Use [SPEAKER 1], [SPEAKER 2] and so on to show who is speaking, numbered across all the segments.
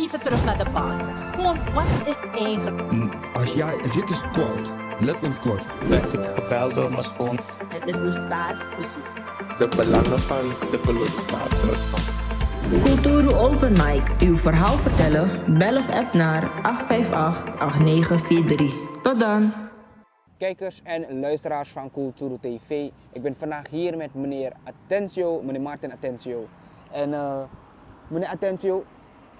[SPEAKER 1] even terug naar de basis. Gewoon, wat is eigenlijk?
[SPEAKER 2] Als jij, dit is kort, letterlijk kort.
[SPEAKER 3] Werd ik gebeld door mijn schoon.
[SPEAKER 1] Het is een staatsbezoek.
[SPEAKER 3] De belangen van de kolonisator.
[SPEAKER 4] Kulturu Open Mic. Uw verhaal vertellen? Bel of app naar 858-8943. Tot dan.
[SPEAKER 5] Kijkers en luisteraars van Kulturu TV. Ik ben vandaag hier met meneer Atencio, meneer Martin Atencio. En meneer Atencio,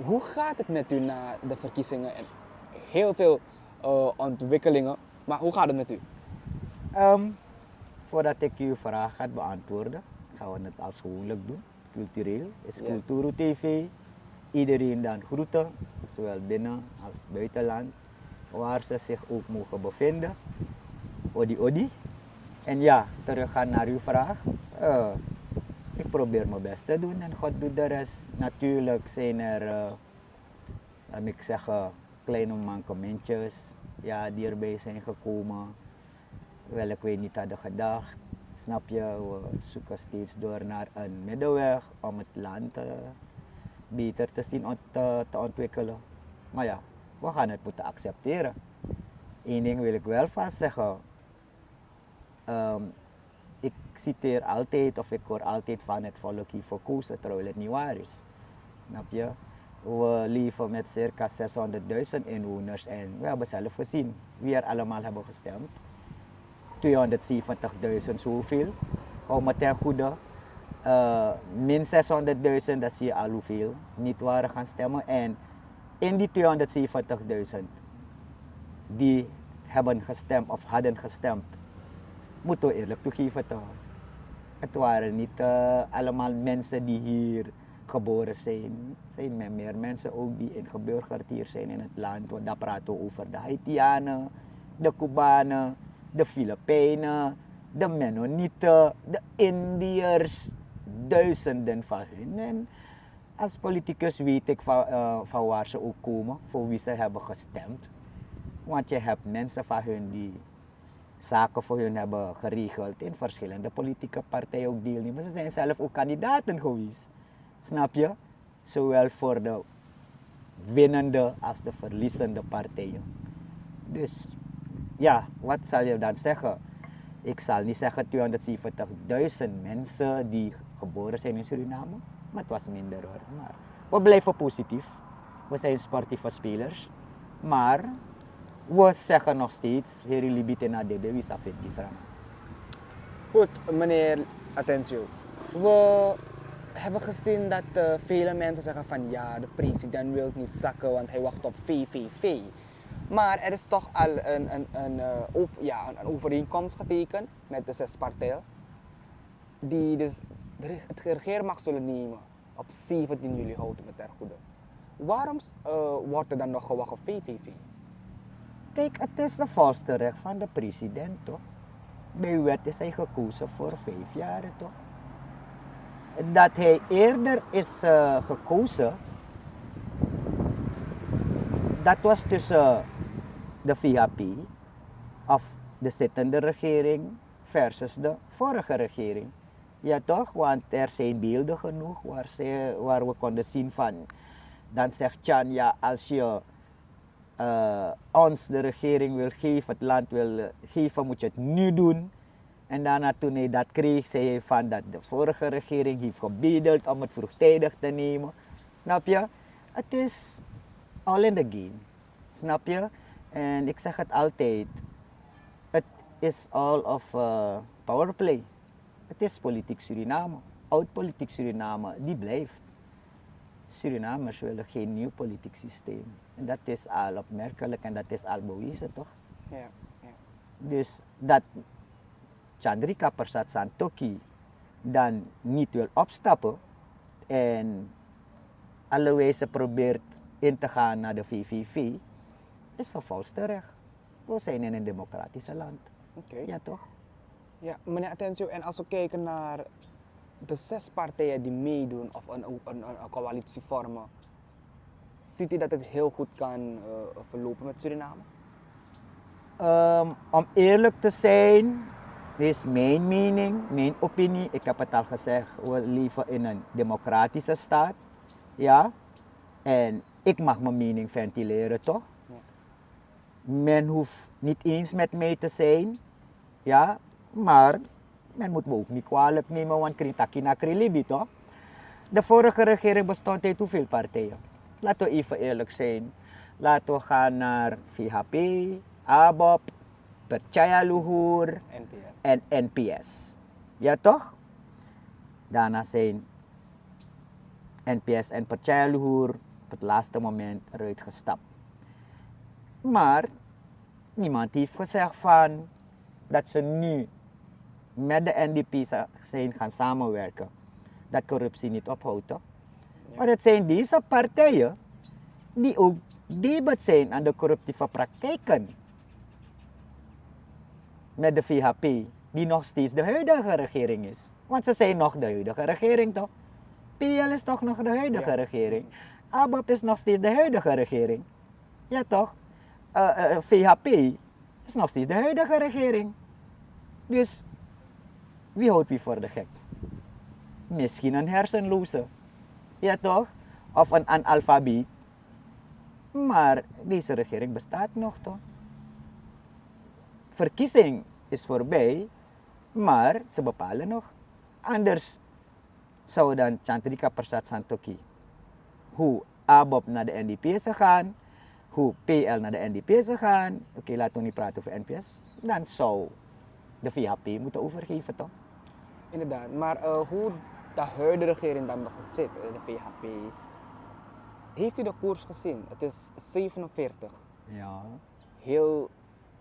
[SPEAKER 5] hoe gaat het met u na de verkiezingen? En heel veel ontwikkelingen, maar hoe gaat het met u?
[SPEAKER 6] Voordat ik uw vraag ga beantwoorden, gaan we het als gewoonlijk doen. Cultureel is Kulturu TV. Iedereen dan groeten, zowel binnen als buitenland, waar ze zich ook mogen bevinden. Odi odi. En ja, teruggaan naar uw vraag. Ik probeer mijn best te doen en God doet de rest. Natuurlijk zijn er, laat ik zeggen, kleine mankementjes die erbij zijn gekomen. Welke we niet hadden gedacht. Snap je, we zoeken steeds door naar een middenweg om het land beter te zien te ontwikkelen. Maar ja, we gaan het moeten accepteren. Eén ding wil ik wel vast zeggen. Ik citeer altijd of ik hoor altijd van het volk hier voor kozen terwijl het niet waar is. Snap je? We leven met circa 600.000 inwoners en we hebben zelf gezien wie er allemaal hebben gestemd. 270.000 zoveel. Hou me ten goede. Min 600.000, dat zie je al hoeveel niet waren gaan stemmen. En in die 270.000 die hebben gestemd of hadden gestemd, moeten we eerlijk toegeven toch. Het waren niet allemaal mensen die hier geboren zijn. Het zijn meer mensen ook die ingeburgerd hier zijn in het land. Want daar praten we over de Haitianen, de Cubanen, de Filipijnen, de Mennonieten, de Indiërs, duizenden van hen. En als politicus weet ik van waar ze ook komen, voor wie ze hebben gestemd. Want je hebt mensen van hun die zaken voor hun hebben geregeld in verschillende politieke partijen ook deelnemen. Ze zijn zelf ook kandidaten geweest. Snap je? Zowel voor de winnende als de verliezende partijen. Dus ja, wat zal je dan zeggen? Ik zal niet zeggen 270.000 mensen die geboren zijn in Suriname, maar het was minder hoor. Maar we blijven positief. We zijn sportieve spelers. Maar we zeggen nog steeds, Heri Libitena Dede Wisafit Gisrama.
[SPEAKER 5] Goed, meneer Atencio. We hebben gezien dat vele mensen zeggen van ja, de president wil niet zakken, want hij wacht op VVV. Maar er is toch al een overeenkomst getekend met de 6 partijen, die dus het regeermacht zullen nemen op 17 juli, houdt me ter goede. Waarom wordt er dan nog gewacht op VVV?
[SPEAKER 6] Kijk, het is de volste recht van de president, toch? Bij wet is hij gekozen voor 5 jaar, toch? Dat hij eerder is gekozen, dat was tussen de VHP of de zittende regering versus de vorige regering. Ja toch, want er zijn beelden genoeg waar we konden zien van. Dan zegt Chan, ja, als je ons de regering wil geven, het land wil geven, moet je het nu doen. En daarna toen hij dat kreeg, zei hij van dat de vorige regering heeft gebedeld om het vroegtijdig te nemen. Snap je? Het is all in the game. Snap je? En ik zeg het altijd, het is all of powerplay. Het is politiek Suriname. Oud politiek Suriname, die blijft. Surinamers willen geen nieuw politiek systeem. En dat is al opmerkelijk en dat is al bewezen, toch?
[SPEAKER 5] Ja, ja.
[SPEAKER 6] Dus dat Chandrika Persat Santokhi dan niet wil opstappen en alle wijze probeert in te gaan naar de VVV, is een volste recht. We zijn in een democratisch land.
[SPEAKER 5] Okay.
[SPEAKER 6] Ja, toch?
[SPEAKER 5] Ja, meneer Atencio, en als we kijken naar de 6 partijen die meedoen of een coalitie vormen, ziet u dat het heel goed kan verlopen met Suriname?
[SPEAKER 6] Om eerlijk te zijn, is mijn mening, mijn opinie. Ik heb het al gezegd, we leven in een democratische staat. Ja? En Ik mag mijn mening ventileren, toch? Men hoeft niet eens met mij te zijn, ja, maar men moet me ook niet kwalijk nemen, want kritaki na krilibi, toch? De vorige regering bestond uit hoeveel partijen? Laten we even eerlijk zijn. Laten we gaan naar VHP, ABOP, Percaya Luhur
[SPEAKER 5] NPS.
[SPEAKER 6] en NPS. Ja toch? Daarna zijn NPS en Percaya Luhur op het laatste moment eruit gestapt. Maar niemand heeft gezegd van dat ze nu met de NDP zijn gaan samenwerken. Dat corruptie niet ophoudt, toch? Maar het zijn deze partijen die ook debat zijn aan de corruptieve praktijken. Met de VHP, die nog steeds de huidige regering is. Want ze zijn nog de huidige regering, toch? PL is toch nog de huidige regering. ABOP is nog steeds de huidige regering. Ja, toch? VHP is nog steeds de huidige regering. Dus, wie houdt wie voor de gek? Misschien een hersenloze. Ja toch? Of een analfabeet. Maar deze regering bestaat nog toch? Verkiezing is voorbij, maar ze bepalen nog. Anders zou dan Chandrika Persat Santokhi, hoe ABOP naar de NDP is gegaan, hoe PL naar de NDP is gegaan, oké, laten we niet praten over NPS, dan zou de VHP moeten overgeven toch?
[SPEAKER 5] Inderdaad, maar hoe de huidige regering dan nog zit, de VHP, heeft u de koers gezien? Het is 47.
[SPEAKER 6] Ja.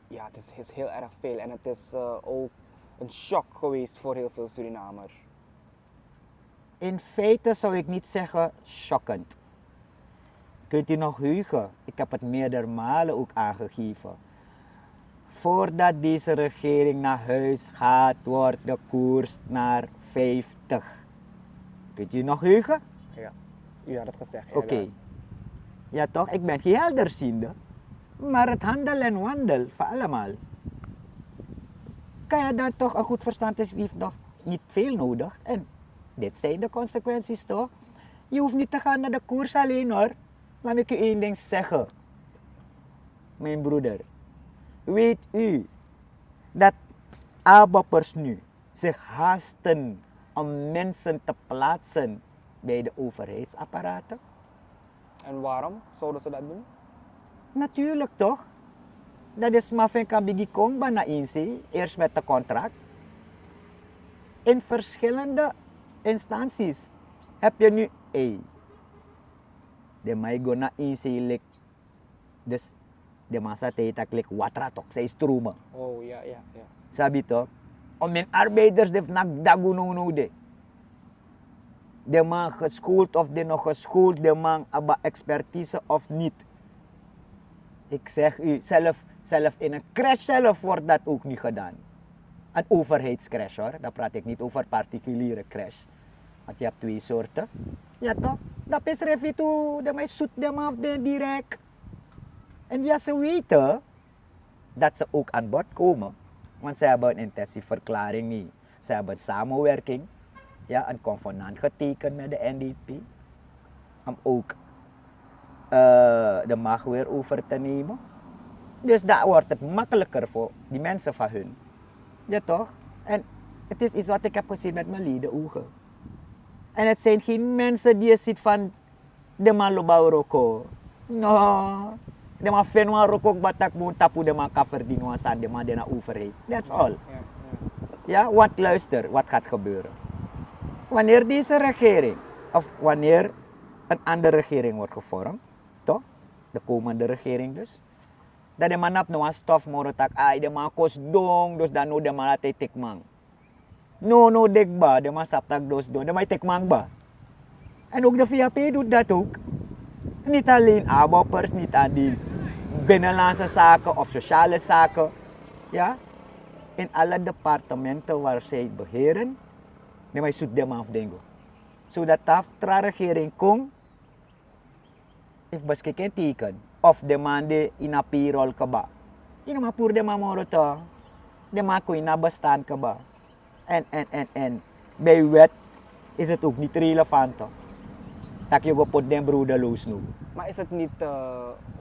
[SPEAKER 5] Het is heel erg veel en het is ook een shock geweest voor heel veel Surinamers.
[SPEAKER 6] In feite zou ik niet zeggen shockend. Kunt u nog heugen? Ik heb het meerdere malen ook aangegeven. Voordat deze regering naar huis gaat, wordt de koers naar 50. Kunt u nog heugen?
[SPEAKER 5] Ja, u had het gezegd.
[SPEAKER 6] Oké. Ja toch, ik ben geen helderziende. Maar het handel en wandel van allemaal. Kan je dan toch een goed verstand is, heeft nog niet veel nodig. En dit zijn de consequenties toch? Je hoeft niet te gaan naar de koers alleen hoor. Laat ik u één ding zeggen. Mijn broeder. Weet u dat ABOPers nu zich haasten om mensen te plaatsen bij de overheidsapparaten?
[SPEAKER 5] En waarom zouden ze dat doen?
[SPEAKER 6] Natuurlijk toch? Dat is maar van Kabigi Kongba na inzee, eerst met de contract. In verschillende instanties heb je nu de maigo na inzee dus de massa tijd lik watratok, zij stromen.
[SPEAKER 5] Oh ja.
[SPEAKER 6] Sabi toch? Om mijn arbeiders de nagdaguno de. De man geschoold of de nog geschoold, de man hebben expertise of niet. Ik zeg u, zelf in een crash zelf wordt dat ook niet gedaan. Een overheidscrash hoor, daar praat ik niet over particuliere crash. Want je hebt twee soorten. Ja toch? Dat is refito, de mij zoet de af de direct. En ja, ze weten dat ze ook aan bod komen. Want ze hebben een intentieverklaring niet. Ze hebben samenwerking, ja, een convenant getekend met de NDP. Om ook de macht weer over te nemen. Dus daar wordt het makkelijker voor die mensen van hun. Ja toch? En het is iets wat ik heb gezien met mijn lieden-ogen. En het zijn geen mensen die je ziet van de man lobau roko. No. De man fenwa roko batak mo tapu de man kan verdienen aan de man de na overheid. That's all. Ja, wat luister, wat gaat gebeuren? Wanneer deze regering, of wanneer een andere regering wordt gevormd, toch? De komende regering dus. Dat de man op no stof morotak, de man kos dong, dus dan no de man laat tekmang. No dekba, de man saptak dos do, de man tekmang ba. En ook de VHP doet dat ook. Niet alleen ABOPers, niet alleen binnenlandse zaken of sociale zaken. Ja? In alle departementen waar zij beheren, de man zoekt de man afdengo. Zodat de regering komt, if baskeken teken, of de man de in a payroll ka ba. Ino ma pur de man moro to, de man ko inabastaan ka ba. En bij wet is het ook niet relevant. Toch? dat je op den broederloos nu.
[SPEAKER 5] Maar is het niet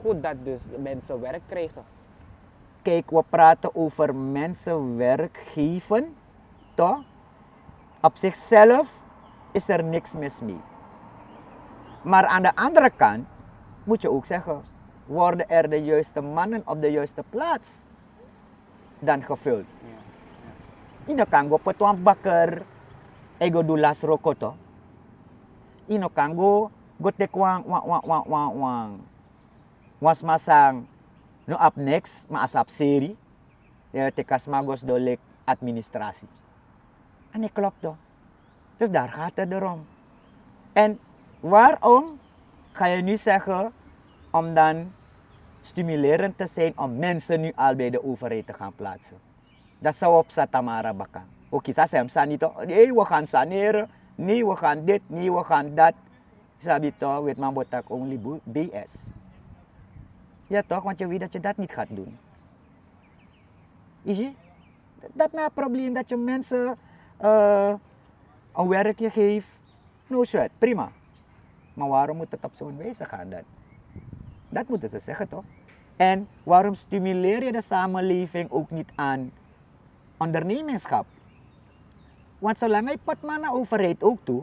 [SPEAKER 5] goed dat dus mensen werk krijgen?
[SPEAKER 6] Kijk, we praten over mensen werk geven, toch? Op zichzelf is er niks mis mee. Maar aan de andere kant moet je ook zeggen, worden er de juiste mannen op de juiste plaats dan gevuld? Ino kan go petuan bakker, ego do las rokoto. Ino kan go tek wang. Was masang no up next, maasap seri. Ya tekas magos dolek administratie. En dat klopt toch? Dus daar gaat het erom. En waarom ga je nu zeggen om dan stimulerend te zijn om mensen nu al bij de overheid te gaan plaatsen? Dat zou op Satamara bakken. Ook is dat niet toch? Nee, we gaan saneren. Nee, we gaan dit. Nee, we gaan dat. Sabi toch, weet man botak only BS. Ja toch, want je weet dat je dat niet gaat doen. Is je? Dat na probleem dat je mensen een werkje geeft. No sweat, prima. Maar waarom moet het op zo'n wijze gaan dan? Dat moeten ze zeggen toch? En waarom stimuleer je de samenleving ook niet aan ondernemerschap? Want zolang je pat man naar overheid ook toe,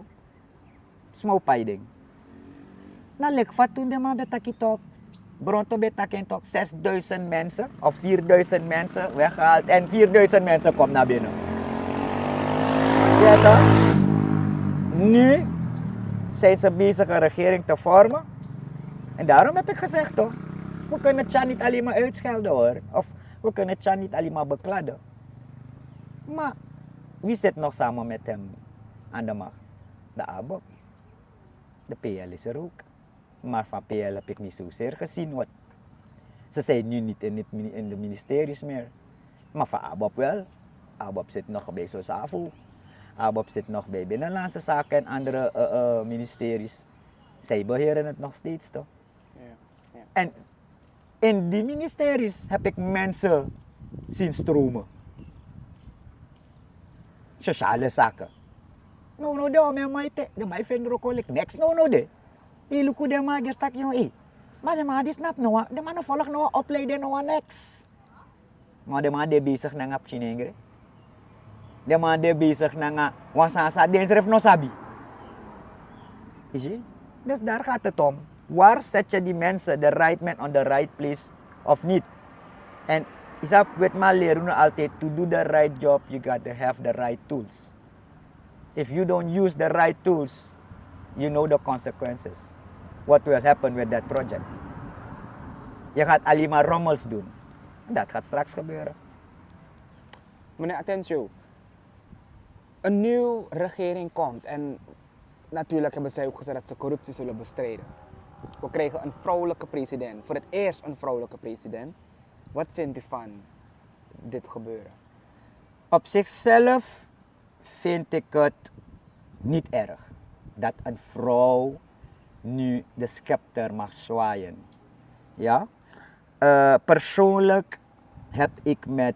[SPEAKER 6] small ding. Nou, lek wat toen de man betakje toch, bronto betakje toch 6000 mensen of 4000 mensen weggehaald en 4000 mensen komen naar binnen. Ja toch? Nu zijn ze bezig een regering te vormen. En daarom heb ik gezegd toch, we kunnen Tja niet alleen maar uitschelden hoor. Of we kunnen Tja niet alleen maar bekladden. Maar wie zit nog samen met hem aan de macht? De ABOP. De PL is er ook. Maar van PL heb ik niet zozeer gezien. Want ze zijn nu niet in de ministeries meer. Maar van ABOP wel. ABOP zit nog bij SOSAVO. ABOP zit nog bij Binnenlandse Zaken en andere ministeries. Zij beheren het nog steeds toch? Ja. En in die ministeries heb ik mensen zien stromen. Sociale zaken. No, de mij vinden ook wel niks. No, de. Die luku de maar gestak jongen. Maar de man die snap no, de man volg no opleiden no niks. Maar de man die bezig na ngap chinengre. De man die bezig na wasasa densref no sabi. Is je? Dus daar gaat het om. Waar zet je die mensen, the right man on the right place of niet? En Isap weet maar leren altijd, to do the right job, you got to have the right tools. If you don't use the right tools, you know the consequences. What will happen with that project? Je gaat alleen maar rommels doen. En dat gaat straks gebeuren.
[SPEAKER 5] Meneer Atencio, een nieuwe regering komt en natuurlijk hebben zij ook gezegd dat ze corruptie zullen bestrijden. We krijgen een vrouwelijke president, voor het eerst een vrouwelijke president. Wat vindt u van dit gebeuren?
[SPEAKER 6] Op zichzelf vind ik het niet erg dat een vrouw nu de scepter mag zwaaien. Ja? Persoonlijk heb ik met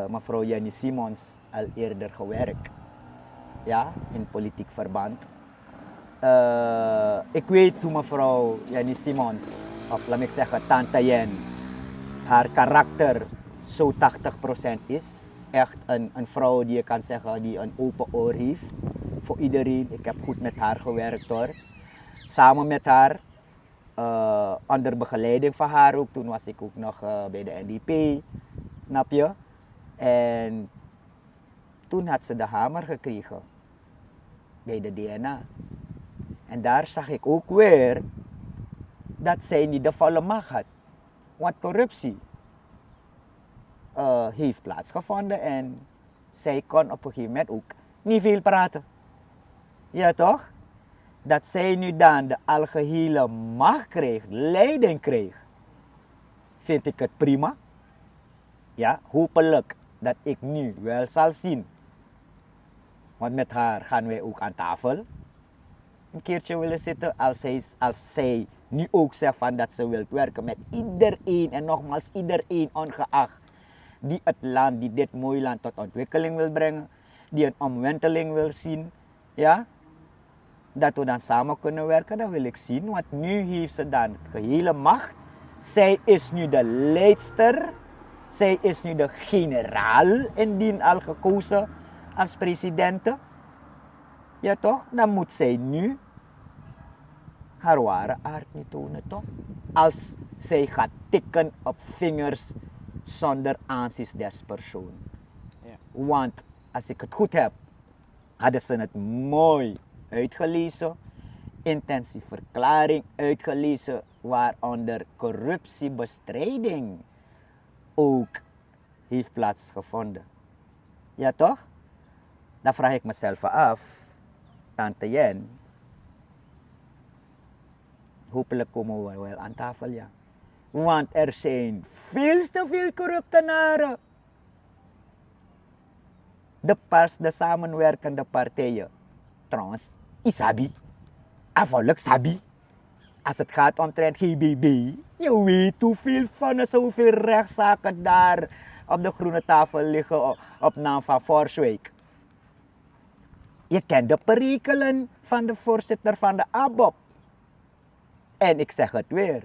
[SPEAKER 6] mevrouw Jenny Simons al eerder gewerkt. Ja, in politiek verband. Ik weet hoe mevrouw Jenny Simons, of laat ik zeggen Tante Jen, haar karakter zo 80% is. Echt een vrouw die je kan zeggen die een open oor heeft voor iedereen. Ik heb goed met haar gewerkt hoor. Samen met haar, onder begeleiding van haar ook. Toen was ik ook nog bij de NDP, snap je? En toen had ze de hamer gekregen bij de DNA. En daar zag ik ook weer dat zij niet de volle macht had. Want corruptie heeft plaatsgevonden en zij kon op een gegeven moment ook niet veel praten. Ja toch? Dat zij nu dan de algehele macht kreeg, leiding kreeg, vind ik het prima. Ja, hopelijk dat ik nu wel zal zien. Want met haar gaan wij ook aan tafel een keertje willen zitten als zij nu ook zegt van dat ze wil werken met iedereen en nogmaals iedereen ongeacht die het land, die dit mooie land tot ontwikkeling wil brengen, die een omwenteling wil zien, ja, dat we dan samen kunnen werken, dan wil ik zien. Want nu heeft ze dan de gehele macht. Zij is nu de leidster. Zij is nu de generaal, indien al gekozen als president. Ja toch? Dan moet zij nu haar ware aard niet tonen, toch? Als zij gaat tikken op vingers zonder aanzien des persoon.
[SPEAKER 5] Ja.
[SPEAKER 6] Want als ik het goed heb, hadden ze het mooi uitgelezen. Intensieve verklaring uitgelezen, waaronder corruptiebestrijding ook heeft plaatsgevonden. Ja toch? Dan vraag ik mezelf af, Tante Jen, hopelijk komen we wel aan tafel, ja. Want er zijn veel te veel corruptenaren. De samenwerkende partijen. Trouwens, Isabi, afvallig Sabi. Als het gaat omtrent GBB, je weet hoeveel van zoveel rechtszaken daar op de groene tafel liggen op naam van Forswijk. Je kent de perikelen van de voorzitter van de ABOP. En ik zeg het weer,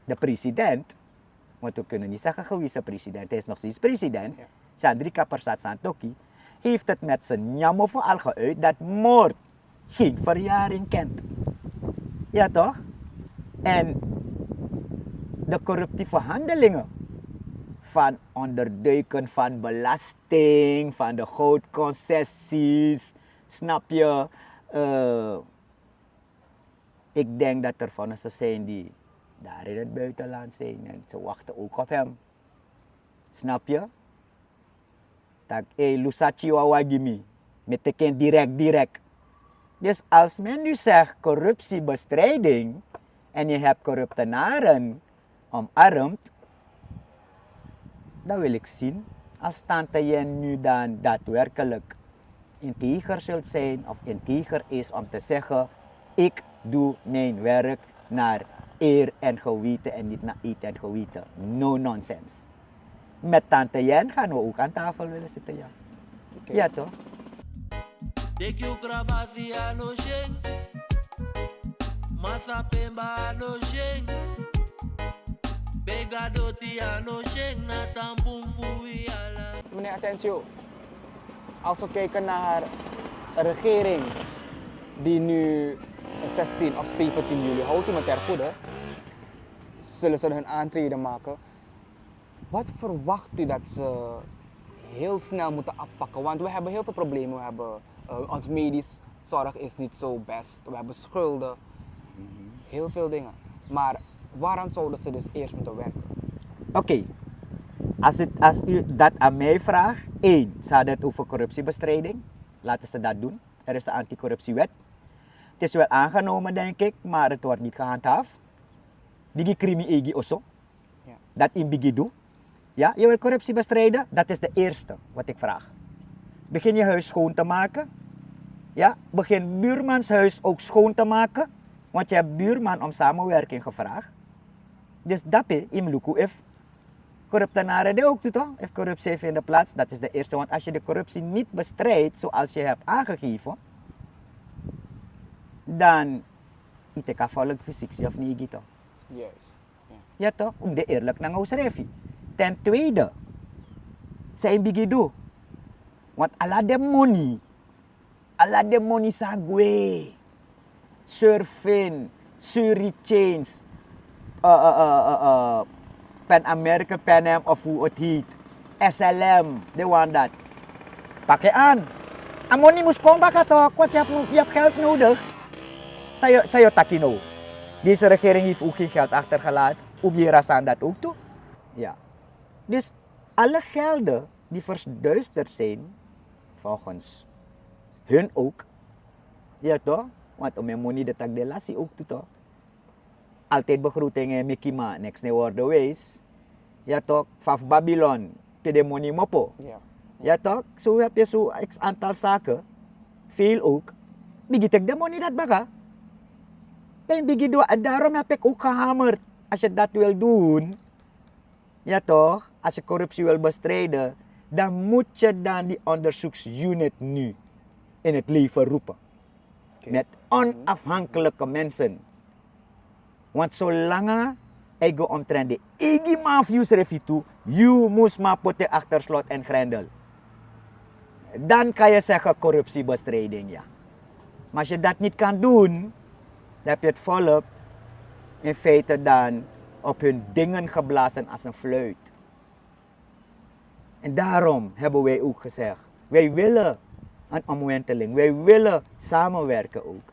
[SPEAKER 6] de president, want we kunnen niet zeggen gewezen president, hij is nog steeds president, Chandrika Persat Santokhi, heeft het met zijn jammer al geuit dat moord geen verjaring kent. Ja toch? En de corruptieve handelingen van onderduiken van belasting, van de goudconcessies, snap je? Ik denk dat er van ze zijn die daar in het buitenland zijn en ze wachten ook op hem. Snap je? Dat Lusachi Wawagimi, met teken direct. Dus als men nu zegt corruptiebestrijding en je hebt corruptenaren omarmd, dan wil ik zien als Tante Jen nu dan daadwerkelijk integer zult zijn of integer is om te zeggen, ik doe mijn werk naar eer en geweten en niet naar eet en geweten. No nonsense. Met Tante Jen gaan we ook aan tafel willen zitten, ja. Okay. Ja toch?
[SPEAKER 7] Dekyo krabasi ano sheng, masa pemba ano sheng, begadoti ano sheng, na tampung fui ala.
[SPEAKER 5] Meneer Atencio, als we kijken naar een regering die nu 16 of 17 juli houdt, met ter goede, zullen ze hun aantreden maken. Wat verwacht u dat ze heel snel moeten afpakken? Want we hebben heel veel problemen. We hebben, ons medisch zorg is niet zo best. We hebben schulden. Heel veel dingen. Maar waaraan zouden ze dus eerst moeten werken?
[SPEAKER 6] Oké. Als u dat aan mij vraagt, 1. Ze hadden het over corruptiebestrijding. Laten ze dat doen. Er is de anticorruptiewet. Het is wel aangenomen, denk ik, maar het wordt niet gehandhaafd. Bigi krimi egi oso. Dat in bigi doe. Ja, je wil corruptie bestrijden? Dat is de eerste wat ik vraag. Begin je huis schoon te maken. Ja, begin buurmans huis ook schoon te maken. Want je hebt buurman om samenwerking gevraagd. Dus dat is in Luku if corruptenaren die ook doet, if corruptie heeft in de plaats, dat is de eerste. Want als je de corruptie niet bestrijdt zoals je hebt aangegeven, dan is het afvallig fysiek of niet gitu.
[SPEAKER 5] Juist.
[SPEAKER 6] Ja toch? Om de eerlijk naar ons refi. Ten tweede, zijn bigido. Want ala de money sa gue. Surfing, Surichange, Pan American Pan Am of hoe het heet. SLM, they want that. Pakai aan. Amoni moest komen toch? Wat je hebt geld nodig. Sayo takino. Deze regering heeft ook geen geld achtergelaten. Op je rasaan dat ook toe. Ja. Dus alle gelden die verduisterd zijn, volgens hun ook, ja toch? Want om je money de tak de lassie ook toe toch? Altijd begroetingen Mickey Ma, next ne worden wees. Ja toch? Faf Babylon, de money mopo.
[SPEAKER 5] Ja.
[SPEAKER 6] Ja toch? Zo heb je zo x aantal zaken, veel ook. Bigit ik de money dat baga. En bigit doa, en daarom heb ik ook gehamerd. Als je dat wil doen, ja toch, als je corruptie wil bestrijden, dan moet je dan die onderzoeksunit nu in het leven roepen. Met onafhankelijke mensen. Want zolang ik go omtrent de eigen mafius refitu, je moest maar poten achter slot en grendel. Dan kan je zeggen corruptiebestrijding, ja. Maar als je dat niet kan doen, dan heb je het volk in feite dan op hun dingen geblazen als een fluit. En daarom hebben wij ook gezegd, wij willen een omwenteling, wij willen samenwerken ook.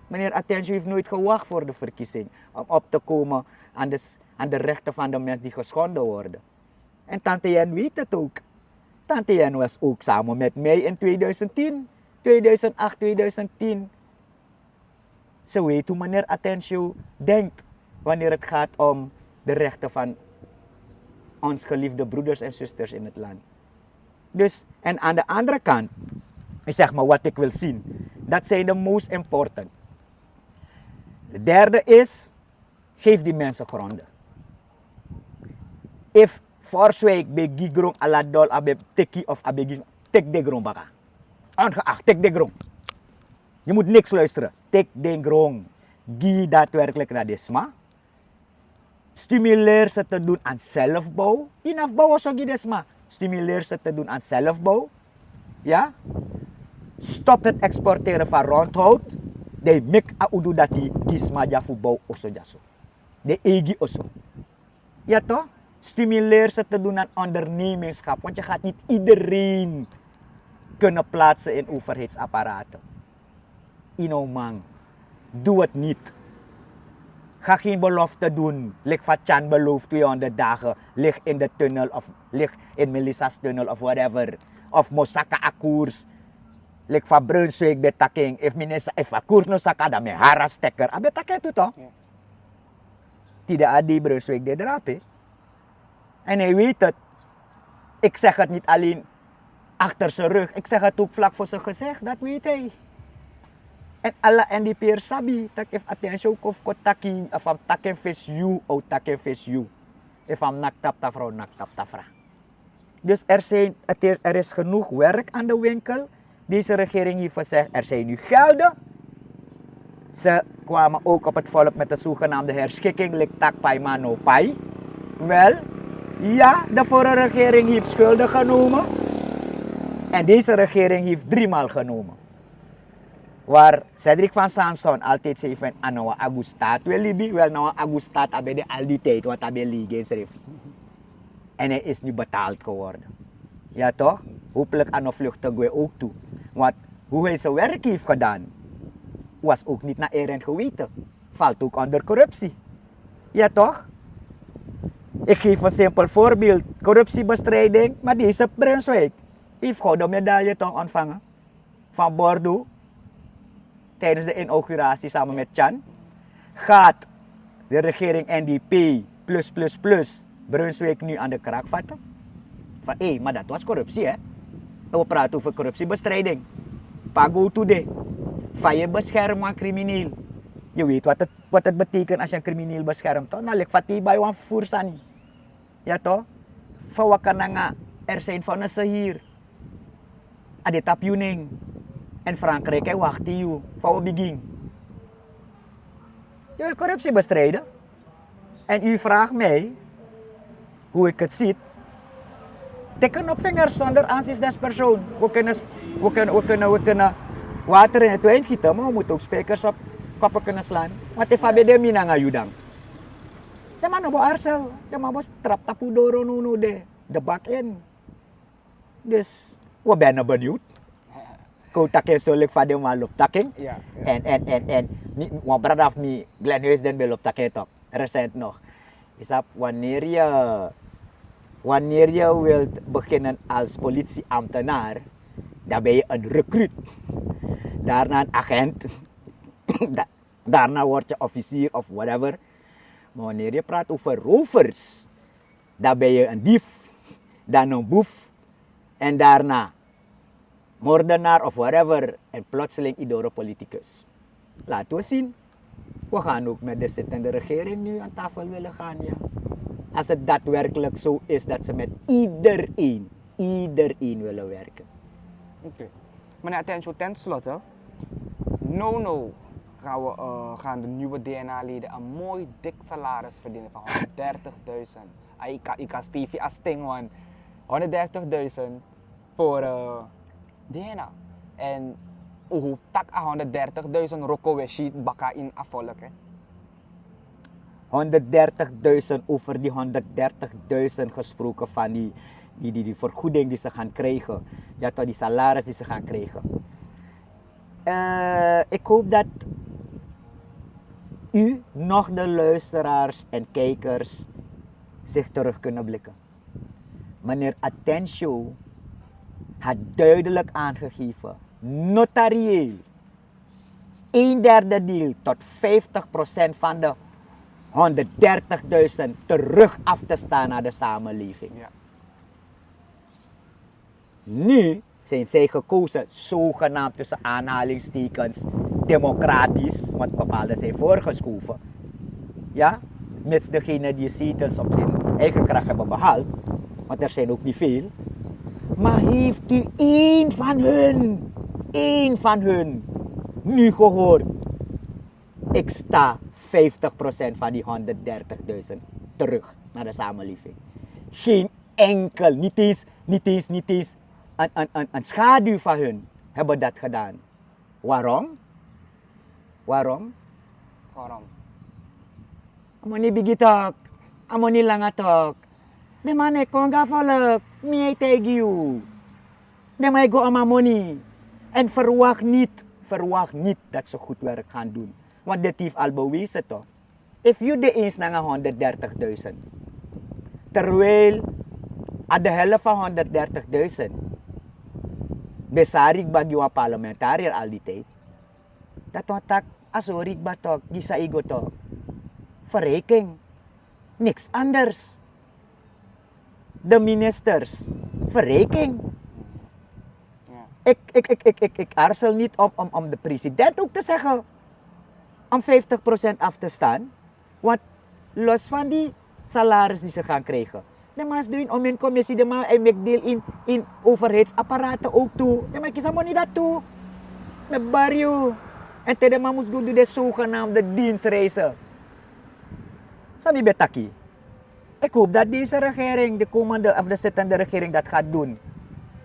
[SPEAKER 6] Meneer Attention heeft nooit gewacht voor de verkiezing om op te komen aan de rechten van de mensen die geschonden worden. En Tante Jen weet het ook. Tante Jen was ook samen met mij in 2010, 2008, 2010. Ze weet hoe meneer Attention denkt wanneer het gaat om de rechten van ons geliefde broeders en zusters in het land. Dus, en aan de andere kant, is zeg maar wat ik wil zien. Dat zijn de most important. De derde is, geef die mensen gronden. If Forswijk bij Gigrong Aladol abe teki of abe Gigrong, tek de grond baka. Ongeacht, tek de grond. Je moet niks luisteren. Tek de grond. Gi daadwerkelijk naar de sma. Stimuleer ze te doen aan zelfbouw. Inafbouw zo gi desma. Stimuleer ze te doen aan zelfbouw. Ja? Stop het exporteren van rondhout. De mek a udu dati gisma jafu bouw oso jaso. De egi oso. Ja toch? Stimuleer ze te doen aan ondernemingschap. Want je gaat niet iedereen kunnen plaatsen in overheidsapparaten. Man, doe het niet. Ga geen belofte doen. Lig van Chan belooft 200 dagen. Lig in de tunnel of lig in Melissa's tunnel of whatever. Of Mosaka Akkoers. Lig van Brunswijk betaking. If Akkoers no saka dan met hara stekker. Abetaking tu toch? Tidak adi Brunswijk de drape. En hij weet het. Ik zeg het niet alleen achter zijn rug. Ik zeg het ook vlak voor zijn gezicht. Dat weet hij. En alle NDP'er sabi. Tak if attention kof kotaki. If am taken face you. Ou taken face you. If am nak tap tafra. Nak tap tafra. Dus er is genoeg werk aan de winkel. Deze regering heeft gezegd. Er zijn nu gelden. Ze kwamen ook op het volk met de zogenaamde herschikking. Lik tak pai mano pai. Wel. Ja, de vorige regering heeft schulden genomen. En deze regering heeft 3 maal genomen. Waar Cedric van Samson altijd zei van Anoa Agustat wil libi. Wel nou Agustat abe de al die tijd wat abe liegen schreef. En hij is nu betaald geworden. Ja toch? Hopelijk aan de vluchten we ook toe. Want hoe hij zijn werk heeft gedaan, was ook niet naar eer en geweten. Valt ook onder corruptie. Ja toch? Ik geef een simpel voorbeeld. Corruptiebestrijding, maar deze Brunswijk heeft gouden medaille toch ontvangen. Van Bordeaux. Tijdens de inauguratie samen met Chan. Gaat de regering NDP plus Brunswijk nu aan de kraak vatten? Van maar dat was corruptie hè. En we praten over corruptiebestrijding. Pago today. Van je beschermen een crimineel. Je weet wat het betekent als je een crimineel beschermt toch? Nou, lik bij een voersani. Ja toch? Van wat kan nga er zijn van ons hier. Ade tapuning. En Frankrijk wacht je van wat begin. Je wil corruptie bestrijden. En u vraagt mij hoe ik het zie. Teken op vingers zonder aanzien des persoon. We kunnen water in het wijn gieten, maar we moeten ook spijkers op koppen kunnen slaan. Wat is van de mina nga judang? De man op Arcel, de man was trap tapu doro nuno de bak in. Dus we zijn benieuwd. Kau takken zo lik van de man loopt takken.
[SPEAKER 5] Ja.
[SPEAKER 6] En wat brada of me Glenn Huis den beloopt takken toch. Recent nog. Is dat wanneer je wilt beginnen als politieambtenaar, dan ben je een recruit. Daarna een agent. Daarna word je officier of whatever. Maar wanneer je praat over rovers, dan ben je een dief, dan een boef en daarna moordenaar of whatever en plotseling iedere politicus. Laten we zien. We gaan ook met de zittende regering nu aan tafel willen gaan, ja. Als het daadwerkelijk zo is dat ze met iedereen willen werken.
[SPEAKER 5] Oké. Meneer Attention, ten slotte, gaan de nieuwe DNA-leden een mooi dik salaris verdienen van 130.000. Ik kan Stevie Asting, man. 130.000 voor DNA. En hoe tak 130.000 roko we shit baka in afvolk.
[SPEAKER 6] 130.000 over die 130.000 gesproken van die vergoeding die ze gaan krijgen. Ja, toch die salaris die ze gaan krijgen. Ik hoop dat u nog de luisteraars en kijkers zich terug kunnen blikken. Meneer Atencio had duidelijk aangegeven, notarieel, 1/3 deel tot 50% van de 130.000 terug af te staan naar de samenleving.
[SPEAKER 5] Ja.
[SPEAKER 6] Nu zijn zij gekozen, zogenaamd tussen aanhalingstekens, democratisch, want bepaalde zijn voorgeschoven. Ja, mits degene die zetels op zijn eigen kracht hebben behaald, want er zijn ook niet veel. Maar heeft u één van hun, nu gehoord? Ik sta 50% van die 130.000 terug naar de samenleving. Geen enkel, niet eens een schaduw van hun hebben dat gedaan. Waarom? Amo ni bigitok, amo ni langatok. De man ik kon volk, mij tegen you. De mij go ama money. En verwacht niet dat ze goed werk gaan doen. Want dit heeft al bewezen toch. If you de eens naar 130.000. Terwijl aan de helft van 130.000. Besarik ba yung parlementariër al die tijd. Dat tak asorik ba toch, gisa igo toch. Verreking. Niks anders. De ministers. Verreking. Ik aarzel niet om de president ook te zeggen om 50% af te staan. Want los van die salaris die ze gaan krijgen. De maas doen om een commissie, de maas en make deel in overheidsapparaten ook toe. De maas kiezen maar niet dat toe. Met barrio. En de maas moet doen de zogenaamde dienstreizen. Sami betaki. Ik hoop dat deze regering, de komende of de zittende regering dat gaat doen.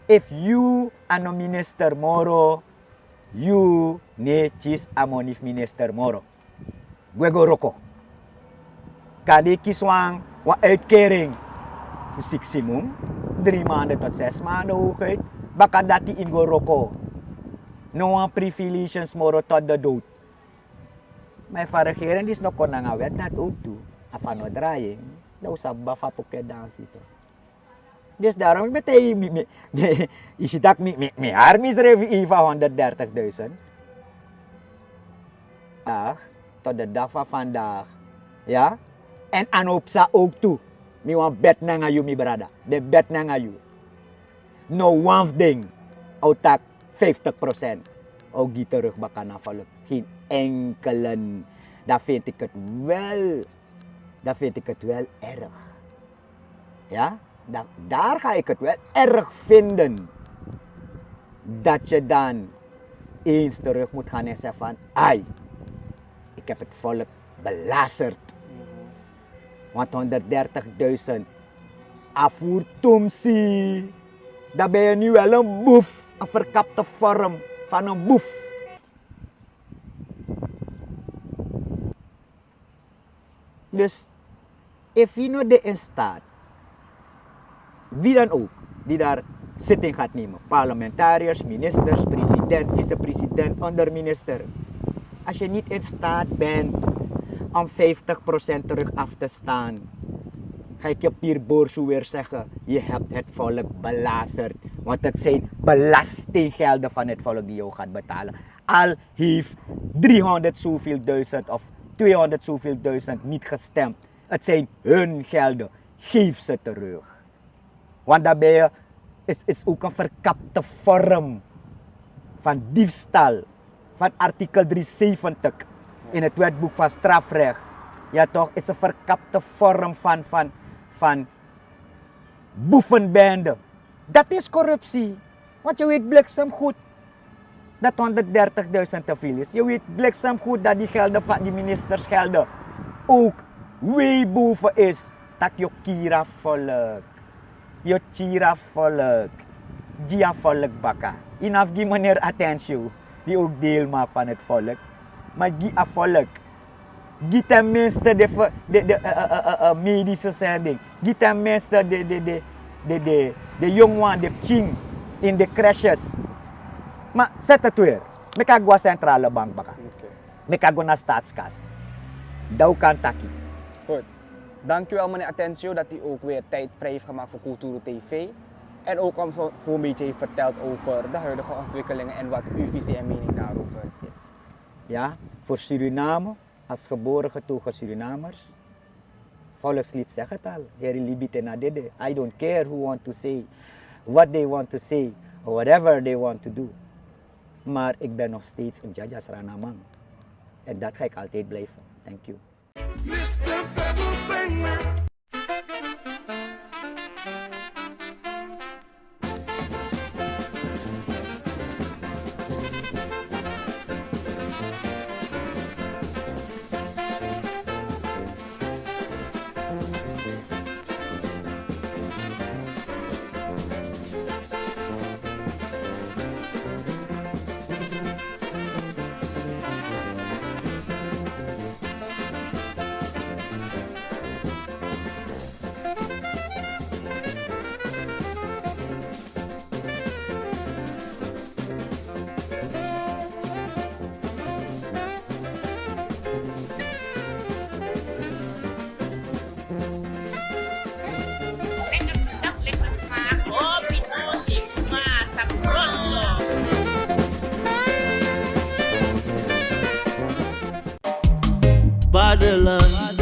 [SPEAKER 6] If you ano minister Moro, you netjes amonif minister Moro. Gwego roko. Kadi kiswang wa uitkering. Siksimum, 3 maanden tot 6 maanden hooguit. Baka dati ingo roko. No one privileges Moro tot de dood. Maar van regering is nog kon nga wet dat ook toe. Afano draaiing. Dat usah bafa poket dans itu. Dus daarom meteen is het dat me armies revi van 130.000. Tot de dag van vandaag. Ja? En anopsa ook toe. Mi wan bet na ngayon mi brada. De bet na ngayon. No one thing. Outak 50%. O gi terug baka na valuk. Geen enkelen. Dat vind ik het wel erg. Ja? Daar ga ik het wel erg vinden. Dat je dan eens terug moet gaan en zeggen van, ai, ik heb het volk belazerd. Want 130.000 afvoertumsie. Dan ben je nu wel een boef. Een verkapte vorm van een boef. Dus, if je nou de in staat, wie dan ook, die daar zitting gaat nemen. Parlementariërs, ministers, president, vicepresident, onderminister. Als je niet in staat bent om 50% terug af te staan, ga ik je Pier Borsu weer zeggen, je hebt het volk belazerd. Want het zijn belastinggelden van het volk die je gaat betalen. Al heeft 300 zoveel duizend of 200 zoveel duizend niet gestemd. Het zijn hun gelden. Geef ze terug. Want daarbij is ook een verkapte vorm van diefstal. Van artikel 370 in het wetboek van strafrecht. Ja toch, is een verkapte vorm van boevenbende. Dat is corruptie. Want je weet bliksem goed. dat 130.000 te veel is. Je weet bliksemgoed dat die gelden van die ministersgelden ook way boven is. Dat je kira volk, je tira volk, dia volk baka. Inaf die meneer attentie, die ook deel maakt van het volk. Maar die volk, die tenminste de medische zending, die tenminste de jongen, de king in de crashes. Maar zet het weer. Ik ga naar centrale bank baka. Ik ga naar staatskas. Dat kan taki.
[SPEAKER 5] Goed. Dankjewel meneer Atencio dat u ook weer tijd vrij heeft gemaakt voor Kulturo TV. En ook om zo een beetje heeft verteld over de huidige ontwikkelingen en wat uw visie en mening daarover is.
[SPEAKER 6] Ja, voor Suriname, als geboren getogen Surinamers, volkslied zegt het al. Heri libite na dede. I don't care who want to say, what they want to say, or whatever they want to do. Maar ik ben nog steeds een Jajas Ranamang. En dat ga ik altijd blijven. Thank you.
[SPEAKER 7] Mr. Pebble Banger. Vaderland,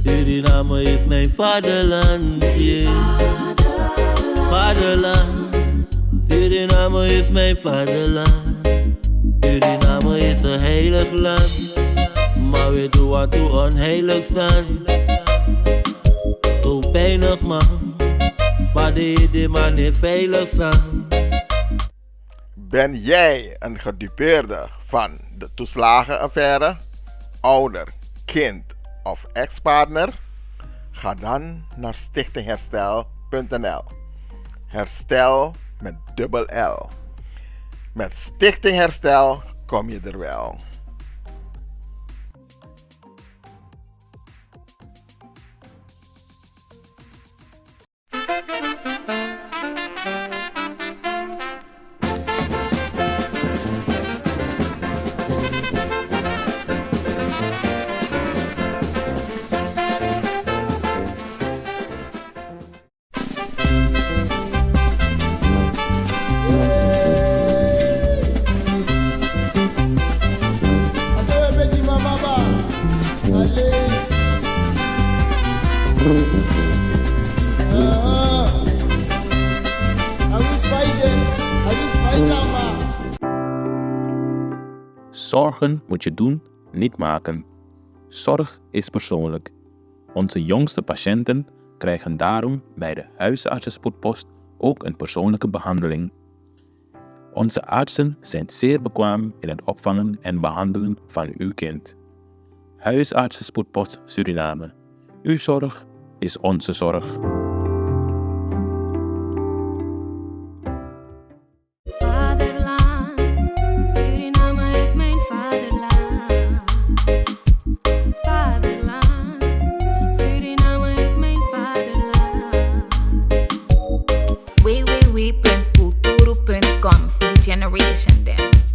[SPEAKER 7] Suriname is mijn vaderland, yeah. Vaderland, Suriname is mijn vaderland. Suriname is een heilig land, maar we doen wat toe onheilig staan. Zo pijnig man, maar de man is veilig staan.
[SPEAKER 8] Ben jij een gedupeerde van de toeslagenaffaire? Ouder, kind of ex-partner? Ga dan naar stichtingherstel.nl. Herstel met dubbel L. Met Stichting Herstel kom je er wel.
[SPEAKER 9] Zorgen moet je doen, niet maken. Zorg is persoonlijk. Onze jongste patiënten krijgen daarom bij de huisartsenspoedpost ook een persoonlijke behandeling. Onze artsen zijn zeer bekwaam in het opvangen en behandelen van uw kind. Huisartsenspoedpost Suriname. Uw zorg is onze zorg.
[SPEAKER 10] www.kulturo.com for the generation then.